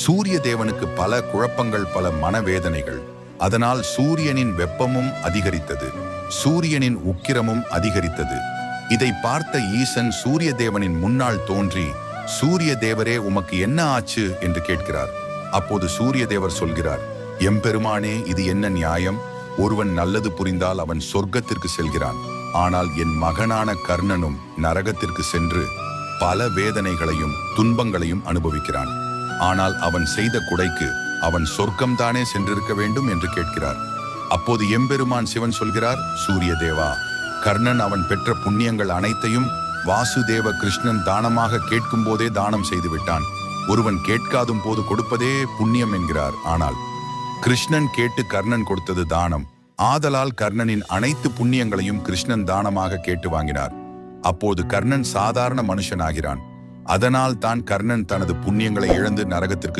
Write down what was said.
சூரிய தேவனுக்கு பல குழப்பங்கள், பல மனவேதனைகள். அதனால் சூரியனின் வெப்பமும் அதிகரித்தது, சூரியனின் உக்கிரமும் அதிகரித்தது. இதை பார்த்த ஈசன் சூரிய தேவனின் முன்னால் தோன்றி, சூரிய தேவரே, உமக்கு என்ன ஆச்சு என்று கேட்கிறார். அப்போது சூரிய தேவர் சொல்கிறார், எம்பெருமானே, இது என்ன நியாயம்? ஒருவன் நல்லது புரிந்தால் அவன் சொர்க்கத்திற்கு செல்கிறான். ஆனால் என் மகனான கர்ணனும் நரகத்திற்கு சென்று பல வேதனைகளையும் துன்பங்களையும் அனுபவிக்கிறான். ஆனால் அவன் செய்த குடைக்கு அவன் சொர்க்கம்தானே சென்றிருக்க வேண்டும் என்று கேட்கிறார். அப்போது எம்பெருமான் சிவன் சொல்கிறார், சூரிய தேவா, கர்ணன் அவன் பெற்ற புண்ணியங்கள் அனைத்தையும் வாசுதேவ கிருஷ்ணன் தானமாக கேட்கும் போதே தானம் செய்து விட்டான். ஒருவன் கேட்காதும் போது கொடுப்பதே புண்ணியம் என்கிறார். ஆனால் கிருஷ்ணன் கேட்டு கர்ணன் கொடுத்தது தானம். ஆதலால் கர்ணனின் அனைத்து புண்ணியங்களையும் கிருஷ்ணன் தானமாக கேட்டு வாங்கினார். அப்போது கர்ணன் சாதாரண மனுஷனாகிறான். அதனால் தான் கர்ணன் தனது புண்ணியங்களை இழந்து நரகத்திற்கு